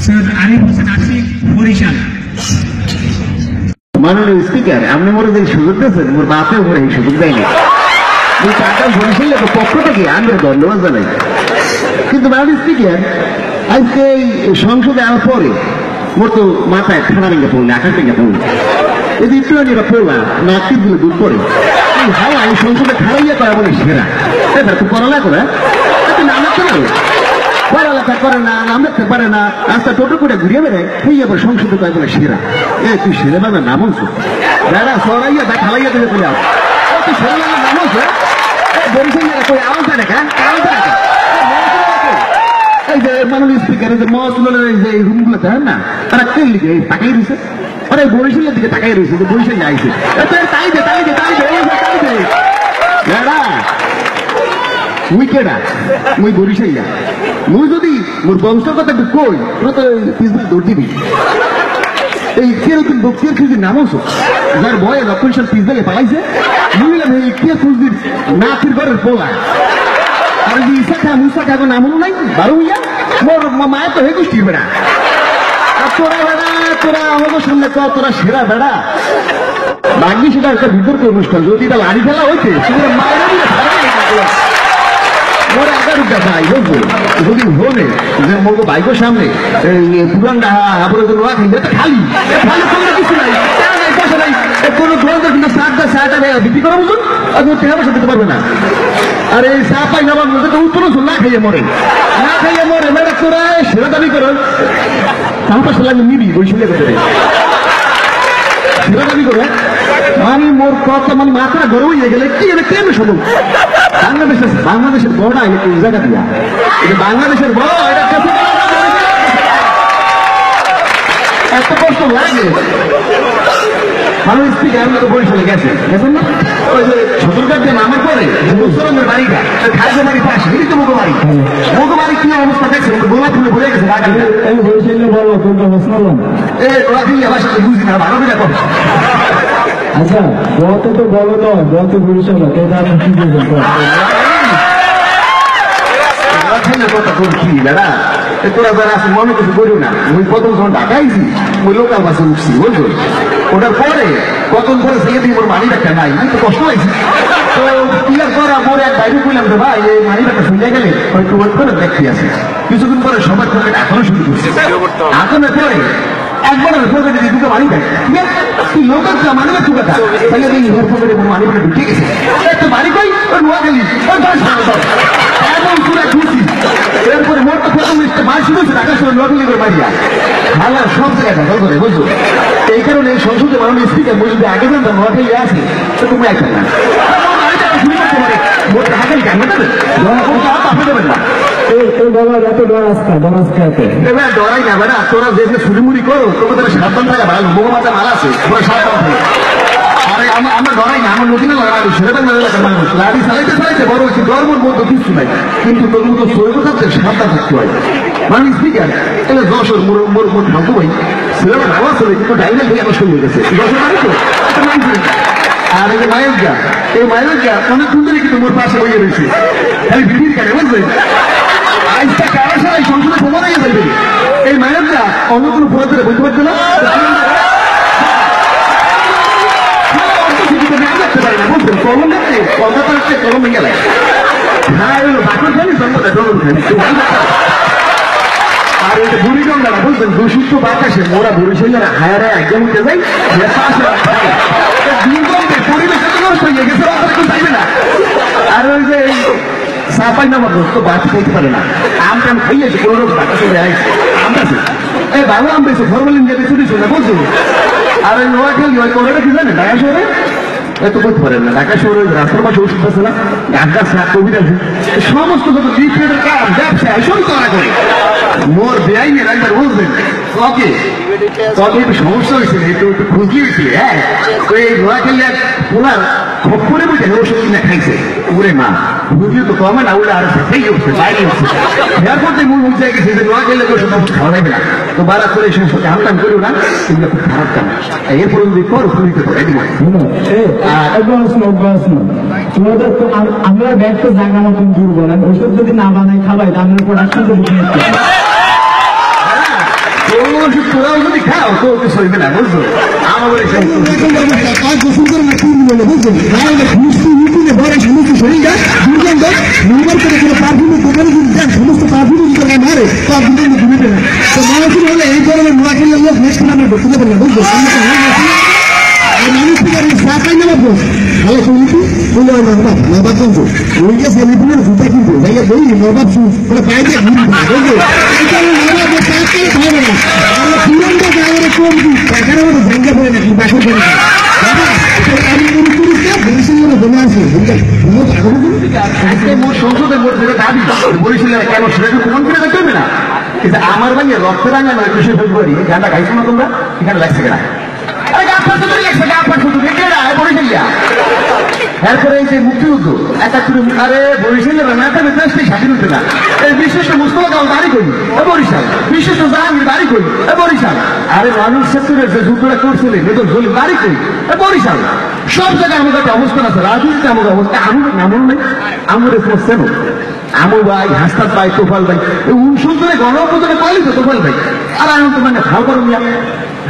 Sir Arif Hossain Ashiq Barishal. মাননীয় speaker, আপনি মোর যে সুযোগ দিয়েছেন, মোর বাপে ওপরে এই সুযোগ দেয়নি। এই টাকা বরিশালের পক্ষ থেকে আমি ধন্যবাদ জানাই। কিন্তু মাননীয় স্পিকার, আজকে এই সংসদে আসার পরে মোর তো মাথায় ঠান্ডা ভেঙে পড়লে, আকাশ ভেঙে পড়লে, এই ইত্যাদিরা পড়লা নাকের গুলো দূর করে এই হাওয়া এই সংসদে খাড়াইয়া করা বলে সেরা। এবার তো পড়ালা করে নামতে পারে, পড়ালেখা করে না, নামতে পারে না, রাস্তা টোটো করে ঘুরিয়ে বেড়ায়, সেই আবার সংসদে কয় বলে সেরা। এ তুই সেরে বাবার নাম হচ্ছে দাদা সরাইয়া দা খালাইয়া দেবে তুই তুই সেরে বাবার নাম হচ্ছে বরিশাল কই আওয়াজ দেয় না, আওয়াজ দেয় না। এই যে মাননীয় স্পিকার, যে মহাসুলের যে রুমগুলো দেখেন না, তারা কে লিখে তাকাই রয়েছে, আরে বরিশালের দিকে তাকাই রয়েছে, যে বরিশাল আইছে তাই দে তাই দে তাই দে তাই দে দাদা উইকেটা মুই বরিশাইয়া। মুই যদি মোর বংশের কথা একটু কই, তোরা তো পিছনে দৌড় দিবি। এই কিরকম বক্তিয়ার খুঁজি নাম হচ্ছে, যার বয়ে লক্ষণ সাল পিছ দিকে পালাইছে, বুঝলাম এই কে খুঁজবি নাতির ঘরের পোলা। আর যে ইসা খা মুসা খাবো নাম হলো নাই বারো ইয়া, মোর মায়ের তো হে গোষ্ঠীর বেড়া। আর তোরা বেড়া, তোরা আমাদের সামনে কর তোরা সেরা বেড়া। বাকি সেটা একটা বিতর্ক অনুষ্ঠান, যদি এটা লাড়ি খেলা হয়েছে সেটা মায়ের মোরে আগার উঠা ভাই বুঝবো, যদি হলে যে মোর বাইকের সামনে পুরান আপনার নোয়া খাইবে তো খালি খালি কোনো কিছু নাই, পয়সা নাই, কোনো ধরনের কিন্তু চাটা বিক্রি করা বুঝুন, আপনি টাকা পয়সা দিতে পারবে না। আর এই চা পাই নেওয়ার মধ্যে তো উত্তর না খাইয়ে মরে, না খাইয়ে মরে মেয়েরা তোরা সেরা দাবি করো টাকা পয়সা লাগবে নিবি বৈশালে ভেতরে সেরা দাবি করো। আমি মোর কথা মানে মাথা গরম হয়ে গেলে কি হবে কেন শুধু বাংলাদেশের বড়া এই জায়গা দিয়া, এটা বাংলাদেশের বড়, এত কষ্ট লাগে। ভালো স্পিকার আমি তো বরিশালে গেছেন না, ওই যে সদরঘাট দিয়ে নামার পরে মুসলমানের বাড়িটা খাদ্য বাড়ি পাশে, এই তো মুখবাড়ি, মুখবাড়ি কি অবস্থা দেখছে, গোলাপ ফুলে ভরে গেছে বাড়িটা। আমি বরিশালে বলো কোনটা বসলাম এ ওরা দিয়ে আমার সাথে বুঝি না, ভালো করে দেখো। আচ্ছা যত তো বলো তো যত বরিশাল কি কথা করছি দাদা, তোরা যারা আছে মনে কিছু করিও না। ওই প্রথম যখন ঢাকাইছি ওই লোকাল বাসে উঠছি বুঝলো, ওটার পরে কতক্ষণ পরে সেগে দিয়ে ওর মানি ব্যাগটা নাই, আমি তো কষ্ট হয়েছি। তো ক্লিয়ার করা পরে এক বাইরে বললাম যে ভাই এই মানি ব্যাগটা শুনে গেলে হয়তো ওয়েট করে দেখতে আছে। কিছুদিন পরে সবার পকেট এখনো শুরু করছে, এখনের পরে একবারের পকেটে যে দুটো মানি ব্যাগ তুই লোকাল মানি ব্যাগ ঢুকাটা তাহলে নিজের পকেটে মানি ব্যাগ ঢুকে গেছে, একটু মানি কই ওর নোয়া গেলি ওর দশ এমন পুরো ঢুকছি। এরপরে মোট তো প্রথম মাস শুরু হচ্ছে ঢাকা শহর নোয়াখালী করে বাড়িয়া ভালো সব জায়গায় ঢাকা করে বুঝলো। এই কারণে এই সংসদে মাননীয় স্পিকার বলছি যে আগে জানতাম নোয়াখালী আছে তো তুমি একটা না ঢাকায় জানবে দেবেন আপনি দেবেন না ডরাই না বেড়া, তোরা যে ছুরিমুড়ি করো তোকে তারা সাবধান থাকা ভালো, বোমা মাথা মারা আছে তোরা সাবধান থাকে। আরে আমরা ডরাই না, আমার নদীনে লড়াই সেটা এলাকার মানুষ লাড়ি চালাইতে চালাইতে বড় হচ্ছে, ধর্মের মধ্যে কিছু নাই, কিন্তু তোর মতো সৈব থাকতে সাবধান থাকতে হয়। মানে স্পিকার এলে যশোর মোর ঠাকুর ভাই ছেলেরা নামাজ চলে কিন্তু ডাইনাল হয়ে আমার শুরু হয়ে গেছে যশোর মানে তো। আর এই যে মায়োজ্ঞা, এই মায়োজ্ঞা অনেক সুন্দরী কিন্তু মোর পাশে হয়ে রয়েছে, খালি ভিড়ির কেন বুঝলেন। আজটা কারা সারাই সংসদে প্রমাণ হয়ে যাবে, এই মায়োজ্ঞা অন্য কোনো পড়াতে বলতে পারতো না, দেখতে পারি না বুঝলেন। কলম দেখতে কলকাতা হচ্ছে কলম ভেঙে গেলে হ্যাঁ হলো বাকর খালি জন্মটা ডলন খালি। আর ওই যে বুড়িগঙ্গাটা বুঝলেন দূষিত বাতাসে মোরা বরিশালেরা হায়ারে একদম উঠে যাই, পরিবেশে তো নষ্ট হয়ে গেছে, চাইবে না। আর ওই যে সাপাই নামা তো বাদ খাইতে পারে না, আম টাম খাইয়েছে কোনো রোগ বাতাসে আম আছে এই ভালো আম পেয়েছে ফরমালিন দিয়ে বেছে দিচ্ছে না বুঝছো। আর ওই নোয়াখালী ওই কোনটা কি জানে ঢাকা শহরে এত করতে পারেন না, ঢাকা শহরে রাস্তার পাশে ওষুধ আছে না, ঢাকা কবির আছে, সমস্ত যত ডিপ্রেটের কাজ ব্যবসা সবই করা করে। মোর বেআইনের একবার বুঝলেন ওকে তবে একটু সমস্যা হয়েছিল, একটু খুঁজি হয়েছিল। হ্যাঁ ওই নোয়াখালী এক ওনার খপ্পরে বসে ওষুধ কিনে খাইছে, ওরে মা বুঝলি তো কমে না, ওরা আর সেই হচ্ছে বাইরে হচ্ছে। এরপর থেকে মূল বুঝে গেছে যে নোয়াখালী ওষুধ খাওয়া যাবে না, তো বারা করে সেই সাথে আমদান করিও না, কিন্তু খুব খারাপ কাম। এরপর যদি করো তুমি তো আমরা ব্যাগ তো জায়গা মতন দুর্বল, ওষুধ যদি না বানাই খাবাই তাহলে প্রোডাকশন তো ওষুধ তোরাও যদি খাও তো ওকে সইবে না বুঝছো আমার বলে এখন অবস্থা 5 বছর করে না কি বলে বুঝছেন তাহলে মিষ্টি মিটিনে বড় সমস্ত শরীরটা দুর্গন্ধ নম্বর করে কোনো পারফিউমের দোকানে যদি যান সমস্ত পারফিউম যদি মারে তো আর দুর্গন্ধ ঘুমিবে না তো মানুষের হলে এই ধরনের নোয়াখালীর লোক নেক্সট টাইম আমরা ঢুকতে পারি না বুঝছো মানুষ থেকে সাপাই না বাবু ভালো শুনছি বলে নবাব কিন্তু ওই যে সেলিব্রিটির ফুটা কিন্তু জায়গা বই নবাব মানে পাইতে ঘুরি বুঝছো এই কারণে নবাব পাইতে পাবে না আমরা পুরনো জায়গায় কম দিই টাকার মতো জায়গা পড়ে না বাসর করে বাবা আমি কোনো পুরুষকে বরিশালের জমা আছে বুঝলেন আজকে মোট সংসদে মোট যেটা দাবি বরিশালের কেন সেটা প্রমাণ করে দেখতে হবে না কিন্তু আমার ভাই রক্ত রাঙা নয় 21 ফেব্রুয়ারি গানটা গাইছো না তোমরা এখানে লাগছে কিনা আরে গাছটা শুধু লেখছে গাছটা শুধু কেডা বরিশালিয়া এরপরে এই যে মুক্তিযুদ্ধ 71 আরে বরিশালের রানাটা বেশি স্বাধীন হতে না এই বিশেষ মুস্তফা কামাল বাড়ি করি বরিশাল বিশেষ জাহাঙ্গীর বাড়ি করি বরিশাল আরে মানুষ সেক্টরের যে যুদ্ধটা করছিলেন মেজর জলিল বাড়ি করি বরিশাল সব জায়গায় আমাদের একটা অবস্থান আছে রাজনীতিতে আমাদের অবস্থা আমার নামও নেই আমার সমস্যা আমু ভাই হাসতাত ভাই তোফাল ভাই এই 69 গণঅভ্যুত্থানে পাইলি তো তোফাল ভাই আর আমি তো মানে ভালো করুন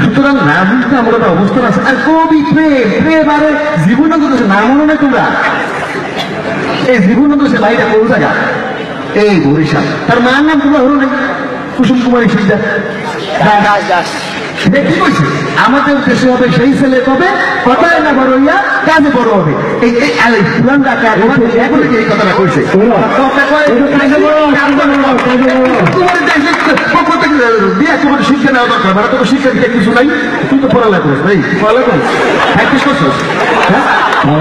সুতরাং রাজনীতিতে আমার একটা অবস্থান আছে আর কবি প্রেম আরে জীবনানন্দ দেশে নাম মনে নেই তোমরা এই জীবনানন্দ দেশে ভাইটা কোন জায়গা এই বরিশাল তার মার নাম তোমরা হলো নেই কুসুম কুমারী সিকদার সেটা কি বলছে আমাদের দেশে হবে সেই ছেলে কবে কথায় না বড় হইয়া কাজে বড় হবে এই পুরান ঢাকা এই কথাটা কইছে তোমার শিক্ষা নেওয়া দরকার মানে তোমার শিক্ষা দিতে কিছু নাই তুই তো পড়ালেখা করিস ভাই পড়ালেখা করিস প্র্যাকটিস করছিস হ্যাঁ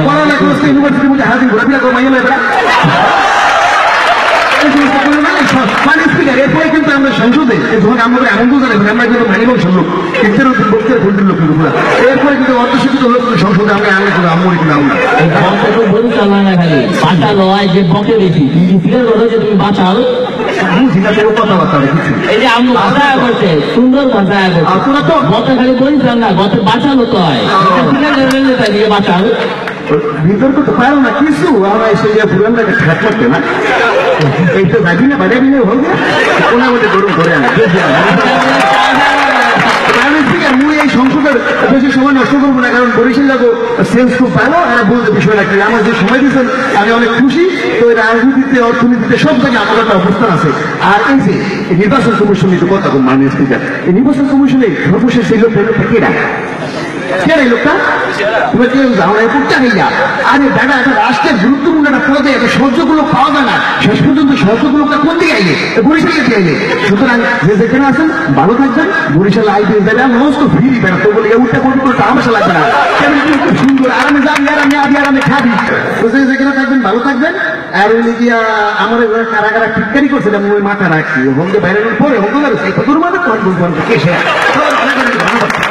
পড়ালেখা করছিস ইউনিভার্সিটির মধ্যে হাজির ঘোরাফেরা করে মাইয়া লাগবে মানে স্পিকার এরপরে কিন্তু আমরা সংসদে যখন আমরা আনন্দ জানাবেন আমরা কিন্তু মানিবংশ লোক এর বক্তের ভোটের লোক কিন্তু এরপরে কিন্তু অর্ধশিক্ষিত লোক সংসদে আমরা আনলে কিন্তু আমরি কিন্তু আমরা বাঁচালো যে বকে বেশি স্বীকার করো যে তুমি বাঁচাও বুঝি না তোর কথাবার্তা কিছু এই যে আমি ভাষা করছে সুন্দর ভাষা করছে তোরা তো গত খালি বলিস না গত বাঁচালো তো হয় বাঁচাও বিতর্ক তো পারো না কিছু আমরা এসে যে পুরানটাকে ঠেক করতে না এই তো যাবি না বাড়ি দিলে হোক ওনার মধ্যে গরম করে আনা মুই এই সংসদের বেশি সময় নষ্ট করবো না কারণ বরিশাল যাবো সেন্স খুব ভালো আর বলতে বিষয় লাগছে আমার যে সময় দিচ্ছেন আমি অনেক খুশি তো রাজনীতিতে অর্থনীতিতে সব জায়গায় আমার একটা অবস্থান আছে আর এই যে নির্বাচন কমিশন নিতে কথা মাননীয় স্পিকার এই নির্বাচন কমিশনে সর্বশেষ সেই লোকটা কেরা কেন এই লোকটা তুমি কেউ যাও না এরপরটা হইয়া আরে দাদা একটা রাষ্ট্রের গুরুত্বপূর্ণ একটা পদে এত সহ্যগুলো পাওয়া যায় না শেষ পর্যন্ত সহ্যগুলোটা কোন দিকে আইলে বরিশালে দিয়ে আইলে সুতরাং যে যেখানে আছেন ভালো থাকবেন বরিশাল আইপিএস দেবে সমস্ত ফ্রি বেড়া তো বলে উঠটা করতে করতে আমাশা লাগবে না খুব সুন্দর আরামে যাবি আরামে আবি আরামে খাবি তো যে যেখানে থাকবেন ভালো থাকবেন আর ওই গিয়া আমার কারা কারা টিটকারি করছিলাম ওই মাথা রাখছি হোমকে বাইরে পরে হোম করে সেই তোর মানে তোমার বলবো কেসে ধন্যবাদ